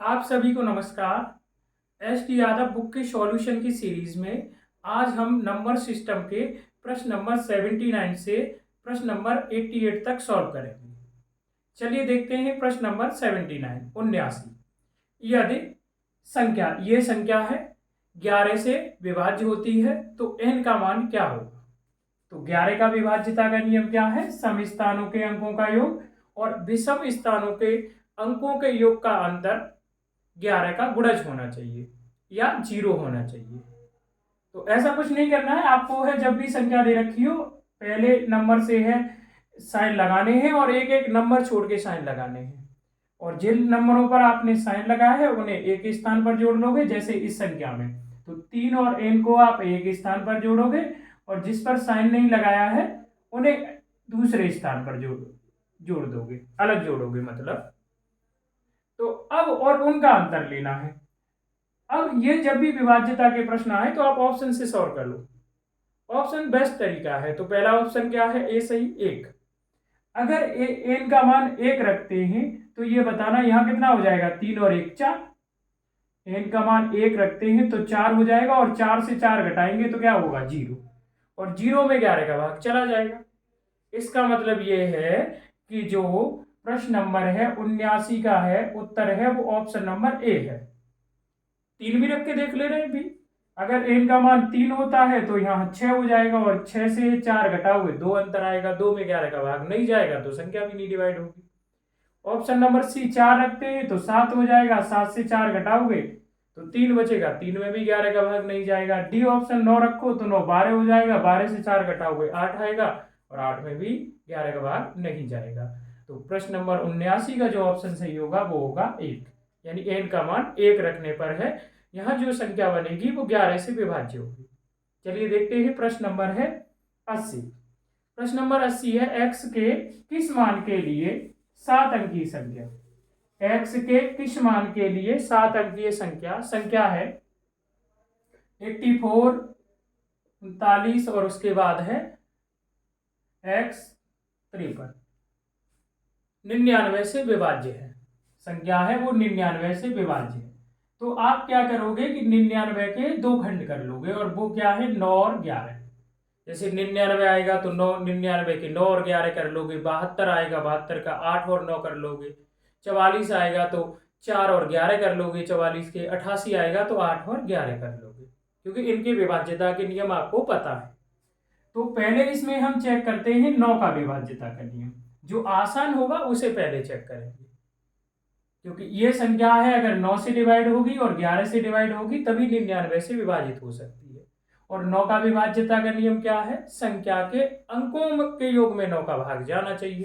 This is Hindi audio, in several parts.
आप सभी को नमस्कार। एस टी यादव बुक के सॉल्यूशन की सीरीज में आज हम नंबर सिस्टम के प्रश्न नंबर 79 से प्रश्न नंबर 88 तक सॉल्व करेंगे। चलिए देखते हैं प्रश्न नंबर 79 79। यदि संख्या ये संख्या है 11 से विभाज्य होती है तो n का मान क्या होगा। तो 11 का विभाज्यता का नियम क्या है? सम स्थानों के अंकों का योग और विषम स्थानों के अंकों के योग का अंतर 11 का गुणज होना चाहिए या 0 होना चाहिए। तो ऐसा कुछ नहीं करना है आपको, है जब भी संख्या दे रखी हो पहले नंबर से है साइन लगाने हैं और एक एक नंबर छोड़ के साइन लगाने हैं, और जिन नंबरों पर आपने साइन लगाया है उन्हें एक स्थान पर जोड़ लोगे। जैसे इस संख्या में तो 3 और n को आप एक स्थान पर जोड़ोगे और जिस पर साइन नहीं लगाया है उन्हें दूसरे स्थान पर जोड़ दोगे, अलग जोड़ोगे मतलब। तो अब और उनका अंतर लेना है। अब ये जब भी विभाज्यता के प्रश्न आए तो आप ऑप्शन से सॉल्व कर लो। ऑप्शन बेस्ट तरीका है। तो पहला ऑप्शन क्या है? ए सही, एक। अगर एन का मान एक रखते हैं तो ये बताना यहाँ कितना हो जाएगा, 3 और 1 4। एन का मान एक रखते हैं तो 4 हो जाएगा और 4 से 4 घटाएंगे तो क्या होगा, 0। और 0 में 11 का भाग चला जाएगा। इसका मतलब ये है कि जो प्रश्न नंबर है 79 का है उत्तर है वो ऑप्शन नंबर ए है। 3 भी रख के देख ले रहे हैं भी। अगर n का मान 3 होता है तो यहाँ 6 हो जाएगा और 6 से 4 घटाओगे 2 अंतर आएगा, 2 में 11 का भाग नहीं जाएगा तो संख्या भी नहीं डिवाइड होगी। ऑप्शन नंबर सी 4 रखते हैं तो 7 हो जाएगा, 7 से 4 घटाओगे तो 3 बचेगा, 3 में भी 11 का भाग नहीं जाएगा। डी ऑप्शन 9 रखो तो 9 12 हो जाएगा, 12 से 4 घटाओगे 8 आएगा और 8 में भी 11 का भाग नहीं जाएगा। तो प्रश्न नंबर 79 का जो ऑप्शन सही होगा वो होगा 1, यानी n का मान 1 रखने पर है यहाँ जो संख्या बनेगी वो 11 से विभाज्य होगी। चलिए देखते हैं प्रश्न नंबर है 80। प्रश्न नंबर 80 है x के किस मान के लिए 7 अंकीय संख्या। x के किस मान के लिए 7 अंकीय संख्या है 84, 39 और उसके बाद है x 53, 99 से विभाज्य है। संख्या है वो 99 से विभाज्य है। तो आप क्या करोगे कि 99 के 2 खंड कर लोगे और वो क्या है 9 और 11। जैसे 99 आएगा तो 9, 99 के 9 और 11 कर लोगे। 72 आएगा, 72 का 8 और 9 कर लोगे। 44 आएगा तो 4 और 11 कर लोगे 44 के। 88 आएगा तो 8 और 11 कर लोगे, क्योंकि इनके विभाज्यता के नियम आपको पता है। तो पहले इसमें हम चेक करते हैं 9 का विभाज्यता का नियम। जो आसान होगा उसे पहले चेक करेंगे, क्योंकि ये संख्या है अगर 9 से डिवाइड होगी और 11 से डिवाइड होगी तभी 99 से विभाजित हो सकती है। और 9 का विभाज्यता का नियम क्या है? संख्या के अंकों के योग में 9 का भाग जाना चाहिए।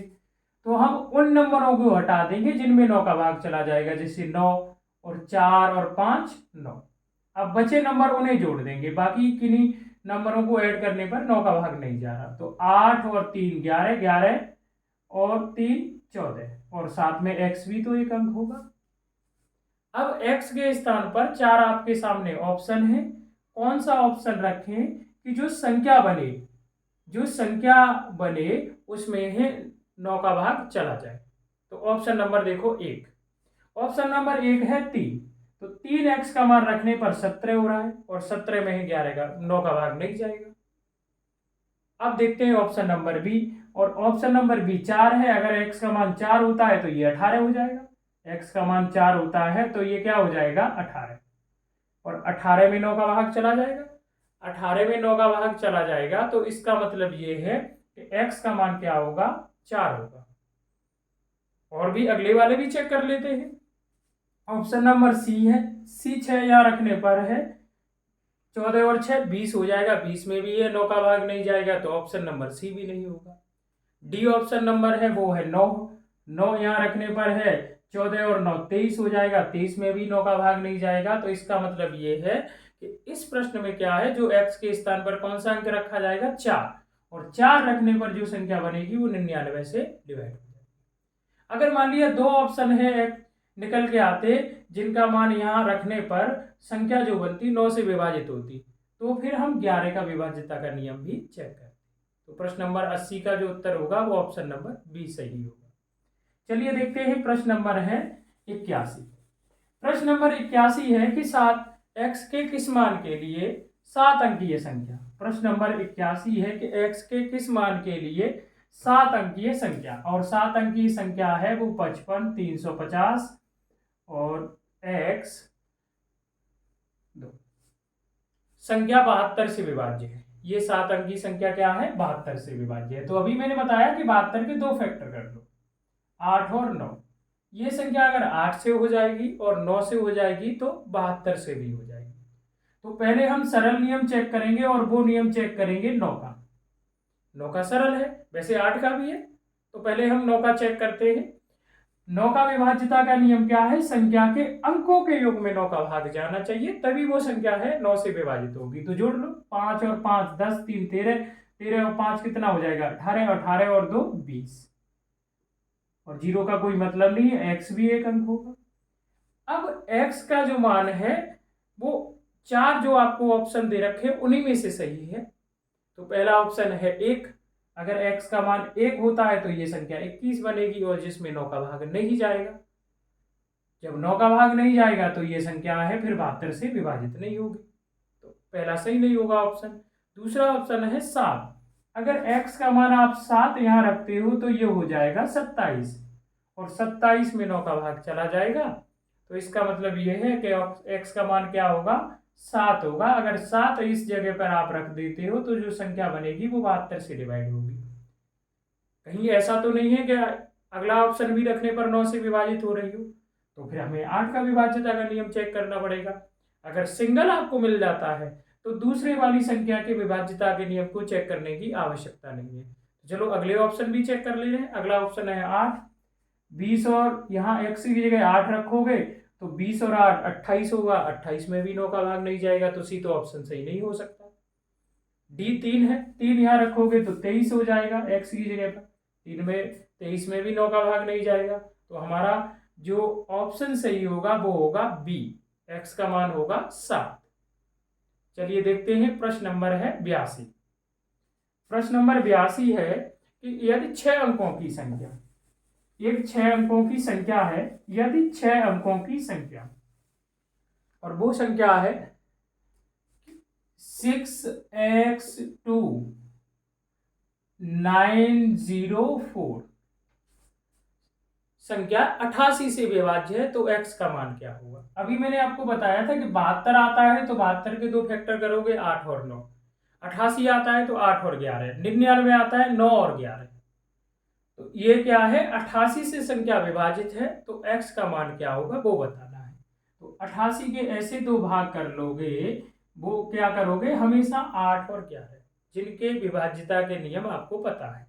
तो हम उन नंबरों को हटा देंगे जिनमें 9 का भाग चला जाएगा, जैसे 9 और 4 और 5 9। अब बचे नंबर उन्हें जोड़ देंगे, बाकी किन्हीं नंबरों को ऐड करने पर 9 का भाग नहीं जा रहा। तो 8 और 3 11, 11 और 3 14 और साथ में x भी तो एक अंक होगा। अब x के स्थान पर 4 आपके सामने ऑप्शन है, कौन सा ऑप्शन रखें कि जो संख्या बने उसमें है 9 का भाग चला जाए। तो ऑप्शन नंबर देखो 1। ऑप्शन नंबर 1 है 3। तो 3x का मान रखने पर 17 हो रहा है और 17 में है 11 का 9 का भाग नहीं जाएगा। अब देखते हैं ऑप्शन नंबर बी, और ऑप्शन नंबर बी 4 है। अगर x का मान 4 होता है तो ये 18 हो जाएगा। x का मान 4 होता है तो ये क्या हो जाएगा, 18। और 18 में 9 का भाग चला जाएगा। 18 में 9 का भाग चला जाएगा तो इसका मतलब ये है कि x का मान क्या होगा, 4 होगा। और भी अगले वाले भी चेक कर लेते हैं। ऑप्शन नंबर सी है, सी 6 यहाँ रखने पर है 14 और 6 20 हो जाएगा। 20 में भी ये 9 का भाग नहीं जाएगा तो ऑप्शन नंबर सी भी नहीं होगा। डी ऑप्शन नंबर है वो है 9। 9 यहाँ रखने पर है 14 और 9 23 हो जाएगा। 23 में भी 9 का भाग नहीं जाएगा। तो इसका मतलब ये है कि इस प्रश्न में क्या है, जो x के स्थान पर कौन सा अंक रखा जाएगा, 4। और 4 रखने पर जो संख्या बनेगी वो 99 से डिवाइड हो जाएगी। अगर मान लिया 2 ऑप्शन है निकल के आते जिनका मान यहाँ रखने पर संख्या जो बनती 9 से विभाजित होती, तो फिर हम 11 का विभाज्यता का नियम भी चेक करते। तो प्रश्न नंबर 80 का जो उत्तर होगा वो ऑप्शन नंबर बी सही होगा। चलिए देखते हैं प्रश्न नंबर है 81। प्रश्न नंबर 81 है कि 7 x के किस मान के लिए 7 अंकीय संख्या। प्रश्न नंबर 81 है कि x के किस मान के लिए 7 अंकीय संख्या, और 7 अंकीय संख्या है वो 55, 350 और x संख्या 72 से विभाज्य है। ये 7 अंकीय संख्या क्या है, 72 से विभाज्य है। तो अभी मैंने बताया कि 72 के 2 फैक्टर कर लो, 8 और 9। ये संख्या अगर 8 से हो जाएगी और 9 से हो जाएगी तो 72 से भी हो जाएगी। तो पहले हम सरल नियम चेक करेंगे और वो नियम चेक करेंगे 9 का। 9 का सरल है, वैसे 8 का भी है, तो पहले हम 9 का चेक करते हैं। 9 का विभाज्यता का नियम क्या है, संख्या के अंकों के योग में 9 का भाग जाना चाहिए, तभी वो संख्या है 9 से विभाजित होगी। तो जोड़ लो, 5 और 5 10, 3 13, 13 और 5 कितना हो जाएगा 18, 18 और 2 20, और 0 का कोई मतलब नहीं है, x भी एक अंक होगा। अब x का जो मान है वो 4 जो आपको ऑप्शन दे रखे उन्हीं में से सही है। तो पहला ऑप्शन है 1, अगर x का मान 1 होता है तो ये संख्या 21 बनेगी, और जिसमें 9 का भाग नहीं जाएगा। जब 9 का भाग नहीं जाएगा तो ये संख्या है फिर 72 से विभाजित नहीं होगी, तो पहला सही नहीं होगा ऑप्शन। दूसरा ऑप्शन है 7, अगर x का मान आप 7 यहां रखते हो तो ये हो जाएगा 27, और 27 में 9 का भाग चला जाएगा, तो इसका मतलब ये है कि x का मान क्या होगा 7 होगा। अगर 7 इस जगह पर आप रख देते हो तो जो संख्या बनेगी वो 72 से डिवाइड होगी। कहीं ऐसा तो नहीं है कि अगला ऑप्शन भी रखने पर 9 से विभाजित हो रही हो, तो फिर हमें 8 का विभाज्यता का नियम चेक करना पड़ेगा। अगर सिंगल आपको मिल जाता है तो दूसरे वाली संख्या के विभाज्यता के नियम को चेक करने की आवश्यकता नहीं है। चलो अगले ऑप्शन भी चेक कर ले रहे हैं। अगला ऑप्शन है 8, 20 और यहाँ x की जगह 8 रखोगे तो 20 और 8 28 होगा, 28 में भी 9 का भाग नहीं जाएगा, तो सी तो ऑप्शन सही नहीं हो सकता। डी 3 है, 3 यहाँ रखोगे तो 23 हो जाएगा x की जगह पर, 3 में 23 में भी 9 का भाग नहीं जाएगा, तो हमारा जो ऑप्शन सही होगा वो होगा बी, x का मान होगा 7। चलिए देखते हैं प्रश्न नंबर है 82। प्रश्न नंबर 82 है कि यदि 6 अंकों की संख्या, एक 6 अंकों की संख्या है, यदि 6 अंकों की संख्या और वो संख्या है 6x2 904, संख्या 88 से विभाज्य है, तो x का मान क्या होगा। अभी मैंने आपको बताया था कि 72 आता है तो 72 के 2 फैक्टर करोगे 8 और 9, 88 आता है तो 8 और 11, 99 आता है 9 और 11, तो ये क्या है 88 से संख्या विभाजित है, तो x का मान क्या होगा वो बताना है। तो 88 के ऐसे 2 भाग कर लोगे, वो क्या करोगे हमेशा 8 और 11, जिनके विभाज्यता के नियम आपको पता है।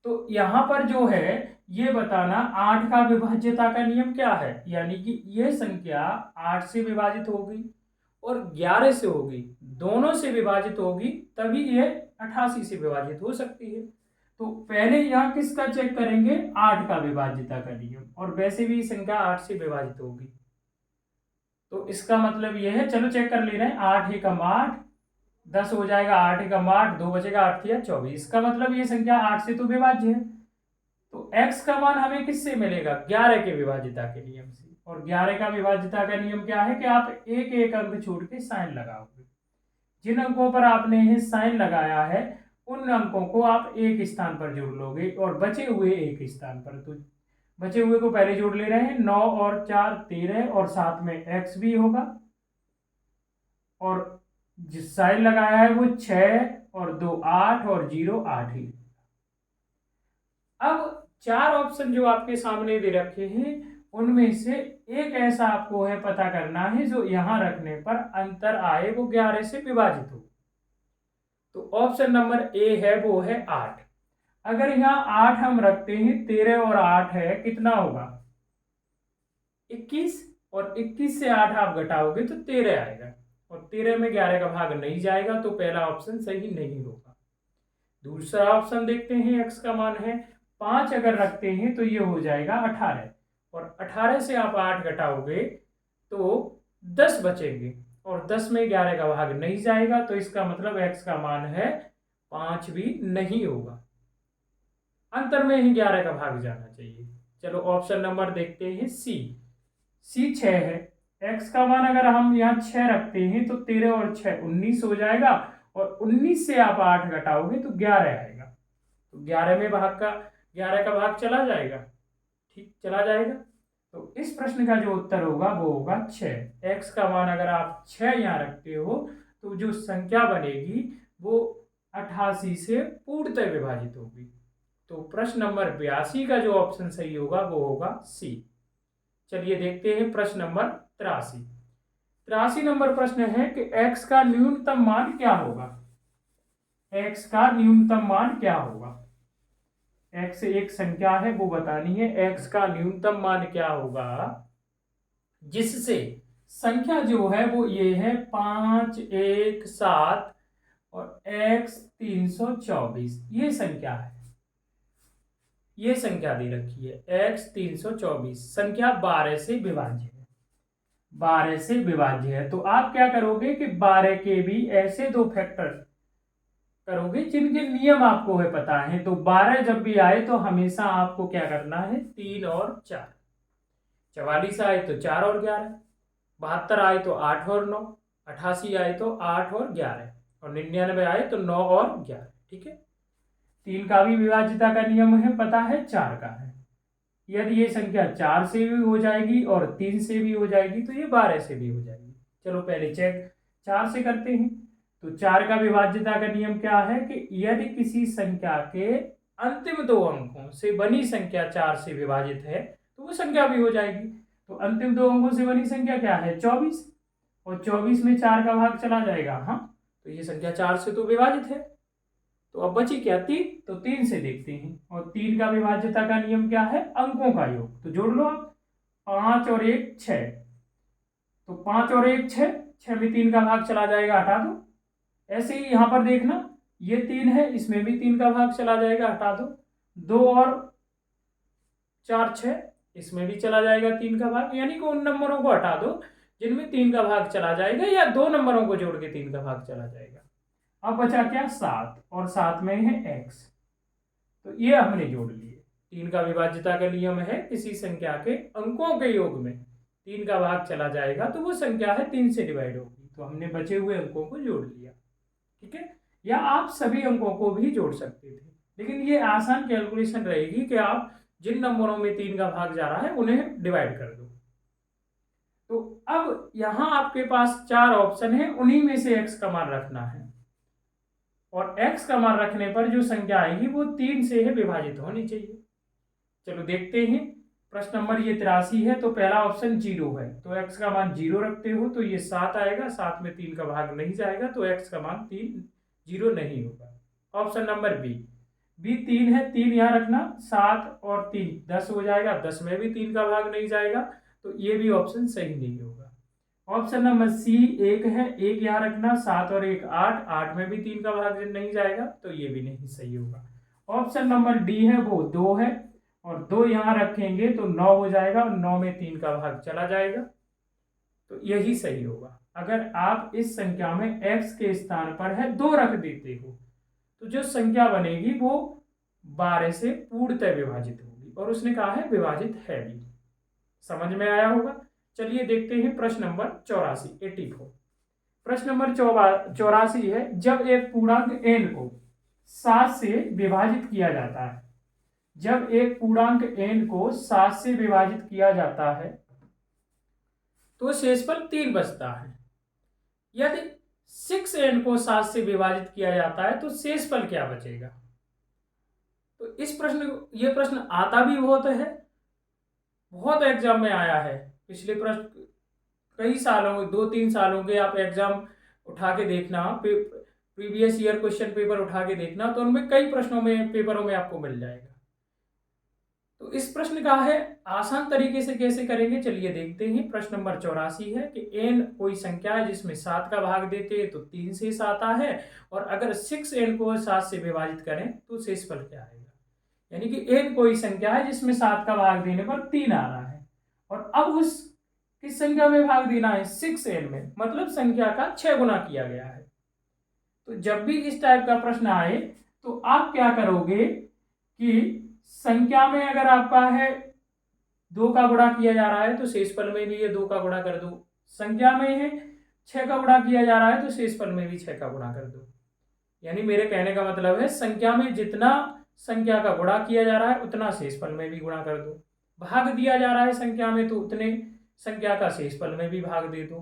तो यहां पर जो है ये बताना 8 का विभाज्यता का नियम क्या है, यानी कि ये संख्या 8 से विभाजित होगी और 11 से होगी, दोनों से विभाजित होगी तभी ये 88 से विभाजित हो सकती है। तो पहले यहाँ किसका चेक करेंगे, 8 का विभाज्यता का नियम, और वैसे भी संख्या 8 से विभाजित होगी, तो इसका मतलब यह है, चलो चेक कर ले रहे हैं, 8 एकम 8 10 हो जाएगा, 8 एकम 8 2 बचेगा, 8 या 24, इसका मतलब ये संख्या 8 से तो विभाज्य है। तो x का मान हमें किससे मिलेगा, 11 के विभाज्यता के नियम से, और 11 का विभाज्यता का नियम क्या है कि आप एक एक अंक छोड़ के साइन लगाओगे, जिन अंकों पर आपने साइन लगाया है उन अंकों को आप एक स्थान पर जोड़ लोगे और बचे हुए एक स्थान पर, तो बचे हुए को पहले जोड़ ले रहे हैं, 9 और 4 13, और साथ में x भी होगा, और जिस साइन लगाया है वो 6 और 2 8 और 0 8 ही। अब 4 ऑप्शन जो आपके सामने दे रखे हैं उनमें से एक ऐसा आपको है पता करना है जो यहां रखने पर अंतर आए वो 11 से विभाजित हो। तो ऑप्शन नंबर ए है वो है 8। अगर यहाँ 8 हम रखते हैं, 13 और 8 है, कितना होगा 21, और 21 से 8 आप घटाओगे तो 13 आएगा, और 13 में 11 का भाग नहीं जाएगा, तो पहला ऑप्शन सही नहीं होगा। दूसरा ऑप्शन देखते हैं, x का मान है 5, अगर रखते हैं तो ये हो जाएगा 18, और 18 से आप 8 घटाओगे तो 10 बचेंगे, और 10 में 11 का भाग नहीं जाएगा, तो इसका मतलब x का मान है 5 भी नहीं होगा, अंतर में ही 11 का भाग जाना चाहिए। चलो ऑप्शन नंबर देखते हैं सी सी 6 है। x का मान अगर हम यहाँ 6 रखते हैं तो 13 और 6 19 हो जाएगा, और 19 से आप 8 घटाओगे तो 11 आएगा। तो 11 का भाग चला जाएगा, ठीक चला जाएगा। तो इस प्रश्न का जो उत्तर होगा वो होगा 6। x का मान अगर आप 6 यहाँ रखते हो तो जो संख्या बनेगी वो 88 से पूर्णतः विभाजित होगी। तो प्रश्न नंबर 82 का जो ऑप्शन सही होगा वो होगा सी। चलिए देखते हैं प्रश्न नंबर 83। 83 नंबर प्रश्न है कि x का न्यूनतम मान क्या होगा। x का न्यूनतम मान क्या होगा। x एक संख्या है वो बतानी है, x का न्यूनतम मान क्या होगा जिससे संख्या जो है वो ये है 5 1 7 और x 324। ये संख्या है, ये संख्या दे रखी है x 324, संख्या 12 से विभाज्य है, 12 से विभाज्य है। तो आप क्या करोगे कि 12 के भी ऐसे दो फैक्टर करोगे जिनके नियम आपको है पता है। तो 12 जब भी आए तो हमेशा आपको क्या करना है, 3 और 4। 44 आए तो 4 और 11, 72 आए तो 8 और 9, 88 आए तो 8 और 11, और 99 आए तो 9 और 11। ठीक है, 3 का भी विभाज्यता का नियम है पता है, 4 का है। यदि ये संख्या 4 से भी हो जाएगी और 3 से भी हो जाएगी तो ये 12 से भी हो जाएगी। चलो पहले चेक 4 से करते हैं। तो 4 का विभाज्यता का नियम क्या है कि यदि किसी संख्या के अंतिम दो अंकों से बनी संख्या 4 से विभाजित है तो वो संख्या भी हो जाएगी। तो अंतिम दो अंकों से बनी संख्या क्या है, 24, और 24 में 4 का भाग चला जाएगा। हाँ, तो ये संख्या 4 से तो विभाजित है। तो अब बची क्या, 3। तो 3 से देखते हैं, और 3 का विभाज्यता का नियम क्या है, अंकों का योग। तो जोड़ लो आप, 5 और 1 6। तो 5 और 1 6, 6 में 3 का भाग चला जाएगा, हटा दो। ऐसे ही यहां पर देखना, ये 3 है, इसमें भी 3 का भाग चला जाएगा, हटा दो। 2 और 4 6, इसमें भी चला जाएगा 3 का भाग, यानी कि उन नंबरों को हटा दो जिनमें 3 का भाग चला जाएगा, या दो नंबरों को जोड़ के 3 का भाग चला जाएगा। अब बचा क्या, 7, और 7 में है x। तो ये हमने जोड़ लिए। 3 का विभाज्यता का नियम है किसी संख्या के अंकों के योग में 3 का भाग चला जाएगा तो वो संख्या है 3 से डिवाइड होगी। तो हमने बचे हुए अंकों को जोड़ लिया। ठीक है, या आप सभी अंकों को भी जोड़ सकते थे, लेकिन ये आसान कैलकुलेशन रहेगी कि आप जिन नंबरों में 3 का भाग जा रहा है उन्हें डिवाइड कर दो। तो अब यहां आपके पास 4 ऑप्शन है, उन्हीं में से x का मान रखना है, और x का मान रखने पर जो संख्या आएगी वो 3 से ही विभाजित होनी चाहिए। चलो देखते हैं, प्रश्न नंबर ये 83 है। तो पहला ऑप्शन 0 है, तो x का मान 0 रखते हो तो ये 7 आएगा, 7 में 3 का भाग नहीं जाएगा तो x का मान 3 0 नहीं होगा। ऑप्शन नंबर बी 3 है, 3 यहाँ रखना, 7 और 3 10 हो जाएगा, 10 में भी 3 का भाग नहीं जाएगा तो ये भी ऑप्शन सही नहीं होगा। ऑप्शन नंबर सी 1 है, 1 यहाँ रखना, 7 और 1 8, 8 में भी 3 का भाग नहीं जाएगा तो ये भी नहीं सही होगा। ऑप्शन नंबर डी है वो 2 है, और 2 यहाँ रखेंगे तो 9 हो जाएगा, और 9 में 3 का भाग चला जाएगा तो यही सही होगा। अगर आप इस संख्या में x के स्थान पर है 2 रख देते हो तो जो संख्या बनेगी वो 12 से पूर्णतः विभाजित होगी, और उसने कहा है विभाजित है भी। समझ में आया होगा। चलिए देखते हैं प्रश्न नंबर 84 84। प्रश्न नंबर 84 है, जब एक पूर्णांक n को 7 से विभाजित किया जाता है, जब एक पूर्णांक n को 7 से विभाजित किया जाता है तो शेषफल 3 बचता है। यदि 6n को 7 से विभाजित किया जाता है तो शेषफल क्या बचेगा। तो ये प्रश्न आता भी बहुत है, बहुत एग्जाम में आया है। पिछले प्रश्न कई सालों, 2-3 सालों के आप एग्जाम उठा के देखना, प्रीवियस ईयर क्वेश्चन पेपर उठा के देखना, तो उनमें कई प्रश्नों में, पेपरों में आपको मिल जाएगा। तो इस प्रश्न का है आसान तरीके से कैसे करेंगे, चलिए देखते हैं। प्रश्न नंबर 84 है कि n कोई संख्या है जिसमें 7 का भाग देते हैं तो 3 से 7 है, और अगर 6n को 7 से विभाजित करें तो शेषफल क्या आएगा। यानी कि n कोई संख्या है जिसमें 7 का भाग देने पर 3 आ रहा है, और अब उस किस संख्या में भाग देना है, 6n में, मतलब संख्या का 6 गुना किया गया है। तो जब भी इस टाइप का प्रश्न आए तो आप क्या करोगे कि संख्या में अगर आपका है 2 का गुणा किया जा रहा है तो शेषफल में भी ये 2 का गुणा कर दो। संख्या में है 6 का गुणा किया जा रहा है तो शेषफल में भी 6 का गुणा कर दो। यानी मेरे कहने का मतलब है संख्या में जितना संख्या का गुणा किया जा रहा है उतना शेषफल में भी गुणा कर दो। भाग दिया जा रहा है संख्या में तो उतने संख्या का शेषफल में भी भाग दे दो।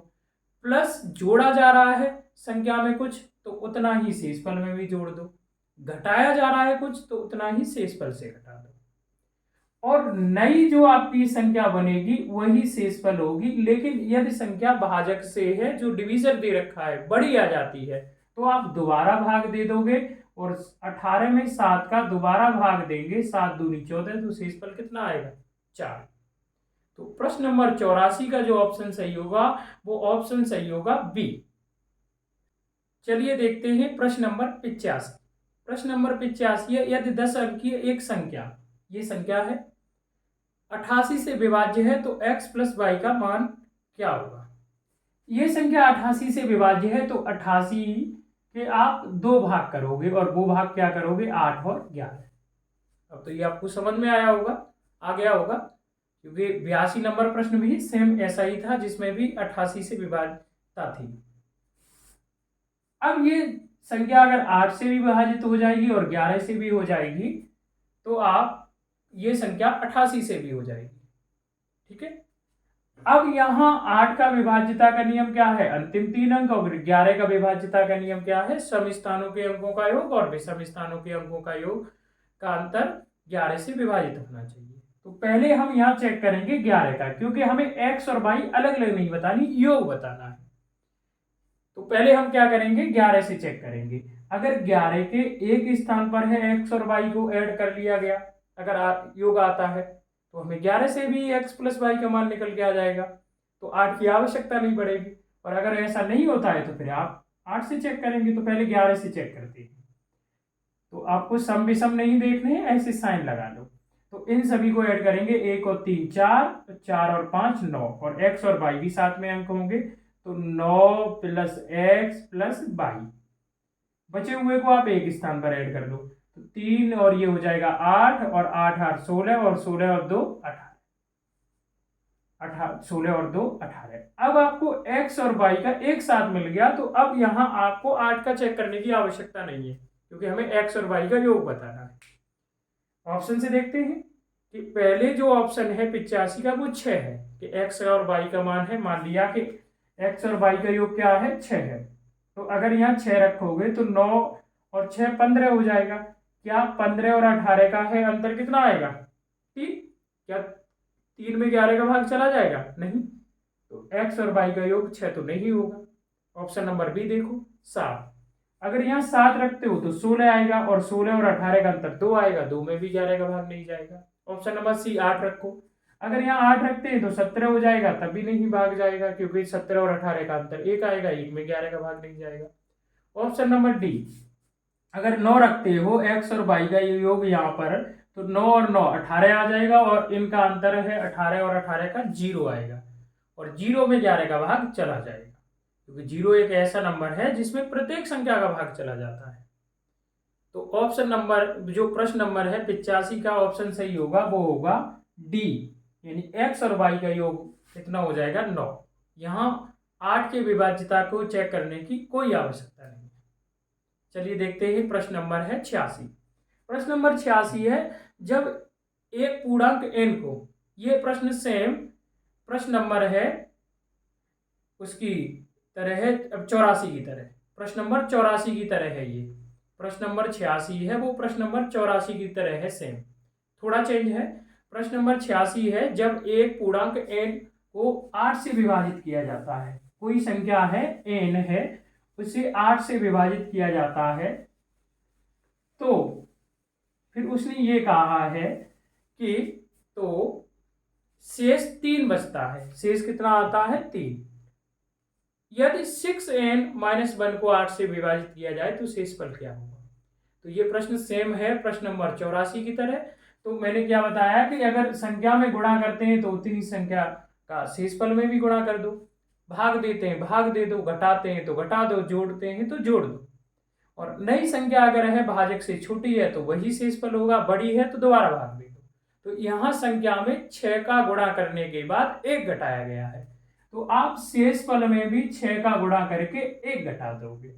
प्लस जोड़ा जा रहा है संख्या में कुछ तो उतना ही शेषफल में भी जोड़ दो। घटाया जा रहा है कुछ तो उतना ही शेषफल से घटा दो। और नई जो आपकी संख्या बनेगी वही शेषफल होगी। लेकिन यदि संख्या भाजक से है, जो डिवीजर दे रखा है, बड़ी आ जाती है तो आप दोबारा भाग दे दोगे और 18 में 7 का दोबारा भाग देंगे, 7 दूनी 14, तो शेषफल कितना आएगा 4। तो प्रश्न नंबर 84 का जो ऑप्शन सही होगा वो ऑप्शन सही होगा बी। चलिए देखते हैं प्रश्न नंबर 85। प्रश्न नंबर 85 है, यदि 10 अंकीय एक संख्या, ये संख्या है 88 से विभाज्य है तो x प्लस वाई का मान क्या होगा। ये संख्या 88 से विभाज्य है तो 88 के आप 2 भाग करोगे और वो भाग क्या करोगे 8 और 11। अब तो ये आपको समझ में आया होगा, आ गया होगा, क्योंकि 82 नंबर प्रश्न भी सेम ऐसा ही था जिसमें भी 88 से विभाज्यता थी। अब ये संख्या अगर 8 से भी विभाजित हो जाएगी और 11 से भी हो जाएगी तो आप ये संख्या 88 से भी हो जाएगी। ठीक है। अब यहाँ 8 का विभाज्यता का नियम क्या है, अंतिम 3 अंक, और 11 का विभाज्यता का नियम क्या है, सम स्थानों के अंकों का योग और विषम स्थानों के अंकों का योग का अंतर 11 से विभाजित होना चाहिए। तो पहले हम यहाँ चेक करेंगे 11 का, क्योंकि हमें x और y अलग अलग नहीं बतानी, योग बताना है। तो पहले हम क्या करेंगे 11 से चेक करेंगे। अगर 11 के एक स्थान पर है x और y को ऐड कर लिया गया, अगर योग आता है तो हमें 11 से भी x प्लस वाई का मान निकल के आ जाएगा, तो 8 की आवश्यकता नहीं पड़ेगी। और अगर ऐसा नहीं होता है तो फिर आप 8 से चेक करेंगे। तो पहले 11 से चेक करते हैं। तो आपको सम विषम नहीं देखने हैं, ऐसे साइन लगा लो। तो इन सभी को ऐड करेंगे, 1 और 3 4, 4 और 5 9, और x और y भी साथ में अंक होंगे तो 9 प्लस x प्लस y। बचे हुए को आप एक स्थान पर ऐड कर दो तो 3 और ये हो जाएगा 8, और 8 8 16, और 16 और 2 18, 16 और 2 18। अब आपको x और y का एक साथ मिल गया, तो अब यहाँ आपको 8 का चेक करने की आवश्यकता नहीं है, क्योंकि हमें x और y का योग बताना है। ऑप्शन से देखते हैं कि पहले जो ऑप्शन है 85 का वो 6 है कि x और y का मान है, मान लिया कि x और y का योग क्या है 6 है। तो अगर यहाँ 6 रखोगे तो 9 और 6 15 हो जाएगा। क्या 15 और 18 का है अंतर कितना आएगा 3? क्या 3 में 11 का भाग चला जाएगा? नहीं। तो x और y का योग 6 तो नहीं होगा। ऑप्शन नंबर बी देखो 7। अगर यहाँ 7 रखते हो तो 16 आएगा, और 16 और 18 का अंतर 2 आएगा, 2 में भी 11 का भाग नहीं जाएगा। ऑप्शन नंबर सी 8 रखो। अगर यहाँ 8 रखते हैं तो 17 हो जाएगा, तब भी नहीं भाग जाएगा, क्योंकि 17 और 18 का अंतर 1 आएगा, 1 में 11 का भाग नहीं जाएगा। ऑप्शन नंबर डी, अगर 9 रखते हो x और y का योग यहाँ पर, तो 9 और 9 18 आ जाएगा, और इनका अंतर है 18 और 18 का 0 आएगा, और 0 में 11 का भाग चला जाएगा, क्योंकि 0 एक ऐसा नंबर है जिसमें प्रत्येक संख्या का भाग चला जाता है। तो ऑप्शन नंबर, जो प्रश्न नंबर है 85 का ऑप्शन सही होगा वो होगा डी, यानी x और y का योग कितना हो जाएगा 9। यहाँ 8 के विभाज्यता को चेक करने की कोई आवश्यकता नहीं। चलिए देखते हैं प्रश्न नंबर है 86। प्रश्न नंबर 86 है, जब एक पूर्णांक n को, ये प्रश्न सेम प्रश्न नंबर है उसकी तरह है, अब 84 की तरह, प्रश्न नंबर 84 की तरह है। ये प्रश्न नंबर 86 है वो प्रश्न नंबर 84 की तरह है, सेम, थोड़ा चेंज है। प्रश्न नंबर 86 है, जब एक पूर्णांक n को 8 से विभाजित किया जाता है, कोई संख्या है n है, उसे 8 से विभाजित किया जाता है, तो फिर उसने ये कहा है कि तो शेष 3 बचता है। शेष कितना आता है 3। यदि 6n-1 को 8 से विभाजित किया जाए तो शेषफल क्या होगा। तो ये प्रश्न सेम है प्रश्न नंबर 84 की तरह। तो मैंने क्या बताया कि अगर संख्या में गुणा करते हैं तो उतनी संख्या का शेषफल में भी गुणा कर दो, भाग देते हैं भाग दे दो, घटाते हैं तो घटा दो, जोड़ते हैं तो जोड़ दो। और नई संख्या अगर है भाजक से छोटी है तो वही शेषफल होगा, बड़ी है तो दोबारा भाग दे दो। तो यहाँ संख्या में 6 का गुणा करने के बाद 1 घटाया गया है, तो आप शेषफल में भी 6 का गुणा करके 1 घटा दोगे,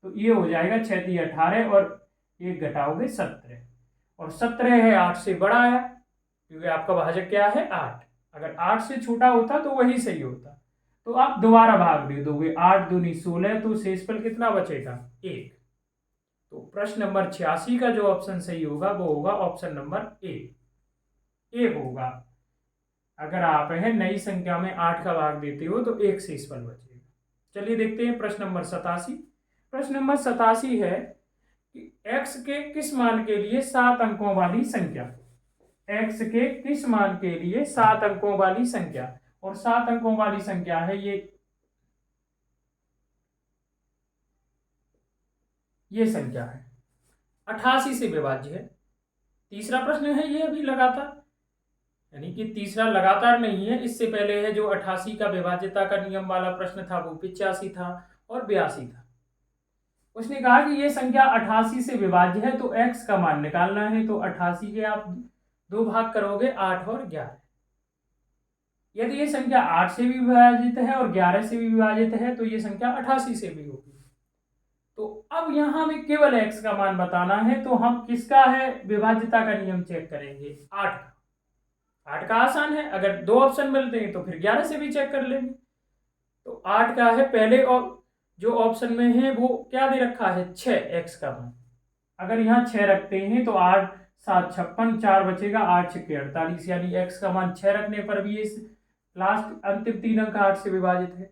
तो ये हो जाएगा 6 × 18 और 1 घटाओगे 17, और 17 है 8 से बड़ा है क्योंकि आपका भाजक क्या है 8। अगर 8 से छोटा होता तो वही सही होता, तो आप दोबारा भाग दे दोगे, 8 दूनी 16, तो शेषफल कितना बचेगा 1। तो प्रश्न नंबर 86 का जो ऑप्शन सही होगा वो होगा ऑप्शन नंबर ए होगा। अगर आप है नई संख्या में 8 का भाग देते हो तो 1 शेषफल बचेगा। चलिए देखते हैं प्रश्न नंबर 87। प्रश्न नंबर 87 है कि x के किस मान के लिए 7 अंकों वाली संख्या, x के किस मान के लिए 7 अंकों वाली संख्या, और 7 अंकों वाली संख्या है ये संख्या है 88 से विभाज्य है। तीसरा प्रश्न है ये अभी लगातार, यानी कि तीसरा लगातार नहीं है, इससे पहले है जो 88 का विभाज्यता का नियम वाला प्रश्न था वो 85 था और 82 था। उसने कहा कि ये संख्या 88 से विभाज्य है तो x का मान निकालना है, तो 88 के आप 2 भाग करोगे 8 और 11। यदि ये संख्या 8 से भी विभाजित है और 11 से भी विभाजित है तो ये संख्या 88 से भी होगी। तो अब यहां हमें केवल x का मान बताना है, तो हम किसका है विभाज्यता का नियम चेक करेंगे 8 का। 8 का आसान है, अगर 2 ऑप्शन मिलते हैं तो फिर 11 से भी चेक कर लेंगे। तो 8 का है पहले और जो ऑप्शन में है वो क्या दे रखा है 6 x का मान। अगर यहाँ 6 रखते हैं तो 8 7 56, 4 बचेगा, 8 6 48, यानी x का मान 6 रखने पर भी इस लास्ट अंतिम 3 अंक 8 से विभाजित है।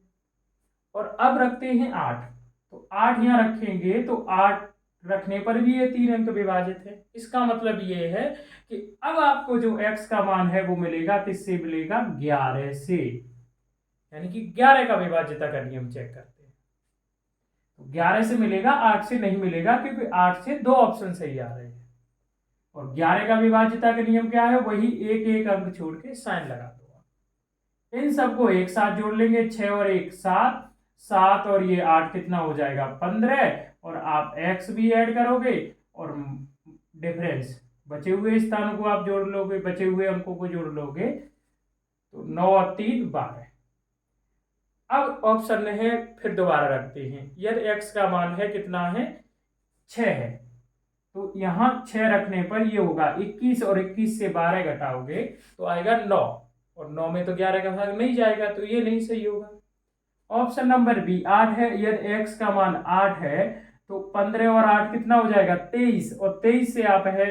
और अब रखते हैं 8, तो 8 यहाँ रखेंगे तो 8 रखने पर भी ये 3 अंक विभाजित है। इसका मतलब ये है कि अब आपको जो x का मान है वो मिलेगा किससे, मिलेगा 11 से, यानी कि 11 का विभाज्यता का नियम चेक करते हैं। तो 11 से मिलेगा, 8 से नहीं मिलेगा क्योंकि 8 से 2 ऑप्शन सही आ रहे हैं। और 11 का विभाज्यता का नियम क्या है, वही एक एक अंक छोड़ के साइन लगा दो। इन सबको एक साथ जोड़ लेंगे, 6 और 1 7, 7 और ये 8 कितना हो जाएगा 15, और आप x भी ऐड करोगे और डिफरेंस बचे हुए स्थानों को आप जोड़ लोगे, बचे हुए अंकों को जोड़ लोगे, तो 9 और 3 12। अब ऑप्शन है फिर दोबारा रखते हैं, यदि x का मान है कितना है 6 है, तो यहाँ 6 रखने पर ये होगा 21, और 21 से 12 घटाओगे तो आएगा 9, और 9 में तो 11 का भाग नहीं जाएगा, तो ये नहीं सही होगा। ऑप्शन नंबर बी 8 है, यदि x का मान 8 है तो 15 और 8 कितना हो जाएगा 23, और 23 से आप है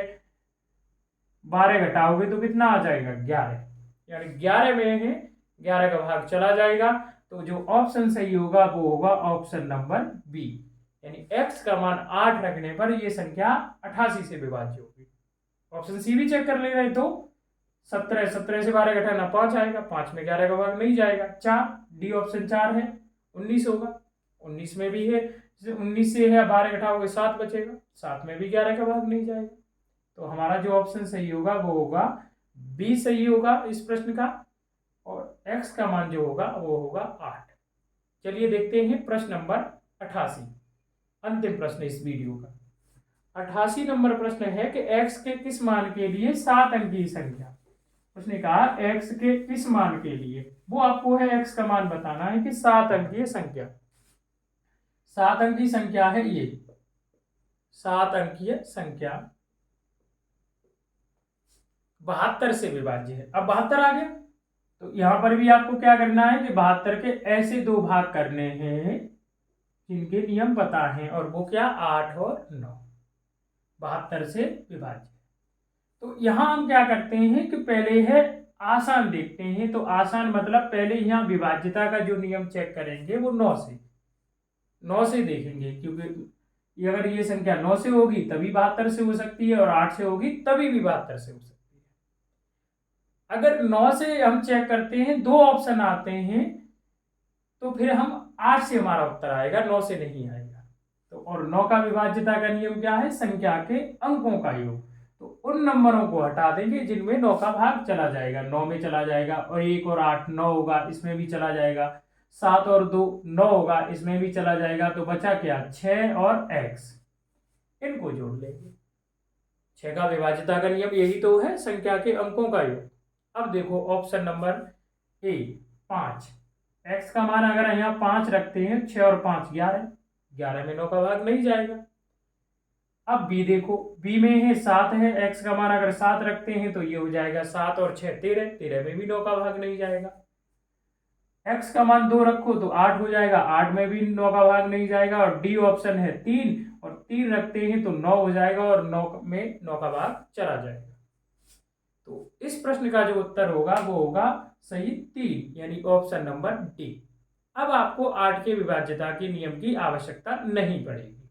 12 घटाओगे तो कितना आ जाएगा 11, यानी 11 में है 11 का भाग चला जाएगा। तो जो ऑप्शन सही होगा वो होगा ऑप्शन नंबर बी, यानी x का मान 8 रखने पर यह संख्या 88 से विभाज्य होगी। ऑप्शन सी भी चेक कर ले रहे तो 17 से 12 घटाना 5 आएगा, 5 में 11 का भाग नहीं जाएगा, 4 डी ऑप्शन 4 है, 19 होगा, 19 में भी है, 19 से है 12 घटाओगे 7 बचेगा, 7 में भी 11 का भाग नहीं जाएगा। तो हमारा जो ऑप्शन सही होगा वो होगा बी सही होगा इस प्रश्न का, और x का मान जो होगा वो होगा 8। चलिए देखते हैं प्रश्न नंबर 88, अंतिम प्रश्न इस वीडियो का। 88 नंबर प्रश्न है कि x के किस मान के लिए 7 अंकीय संख्या, उसने कहा x के किस मान के लिए, वो आपको है x का मान बताना है कि 7 अंकीय संख्या, 7 अंकीय संख्या है ये 7 अंकीय संख्या 72 से विभाज्य है। अब 72 आ गया तो यहां पर भी आपको क्या करना है कि 72 के ऐसे 2 भाग करने हैं जिनके नियम पता हैं, और वो क्या 8 और 9, 72 से विभाज्य। तो यहां हम क्या करते हैं कि पहले है आसान देखते हैं, तो आसान मतलब पहले यहां विभाज्यता का जो नियम चेक करेंगे वो 9 से देखेंगे, क्योंकि अगर ये संख्या 9 से होगी तभी 72 से हो सकती है, और 8 से होगी तभी भी 72 से हो सकती है। अगर 9 से हम चेक करते हैं 2 ऑप्शन आते हैं तो फिर हम 8 से हमारा उत्तर आएगा, 9 से नहीं आएगा। तो और 9 का विभाज्यता का नियम क्या है, संख्या के अंकों का योग, तो उन नंबरों को हटा देंगे जिनमें 9 का भाग चला जाएगा, 9 में चला जाएगा, और 1 और 8 9 होगा, इसमें भी चला जाएगा, 7 और 2 9 होगा, इसमें भी चला जाएगा, तो बचा क्या 6 और x, इनको जोड़ लेंगे। 6 का विभाज्यता का नियम यही तो है, संख्या के अंकों का योग। अब देखो ऑप्शन नंबर ए 5। एक्स का मान अगर यहाँ 5 रखते हैं, 6 और 5 11, 11 में 9 का भाग नहीं जाएगा। अब बी देखो, बी में है 7 है, एक्स का मान अगर 7 रखते हैं तो ये हो जाएगा 7 और 6 13, 13 में भी 9 का भाग नहीं जाएगा। एक्स का मान 2 रखो तो 8 हो जाएगा, 8 में भी 9 का भाग नहीं जाएगा। और डी ऑप्शन है 3, और 3 रखते हैं तो 9 हो जाएगा, और 9 में 9 का भाग चला जाएगा। तो इस प्रश्न का जो उत्तर होगा वो होगा सही 3, यानी ऑप्शन नंबर डी। अब आपको 8 के विभाज्यता के नियम की आवश्यकता नहीं पड़ेगी,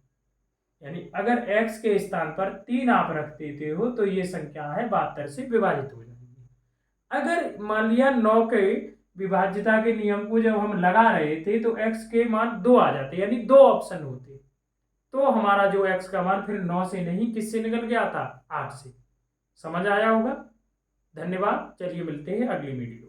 यानी अगर x के स्थान पर 3 आप रख देते हो तो ये संख्या है 72 से विभाजित हो जाएगी। अगर मान लिया 9 के विभाज्यता के नियम को जब हम लगा रहे थे तो x के मान 2 आ जाते, यानी 2 ऑप्शन होते, तो हमारा जो x का मान फिर 9 से नहीं किससे निकल गया था, 8 से। समझ आया होगा। धन्यवाद, चलिए मिलते हैं अगली वीडियो।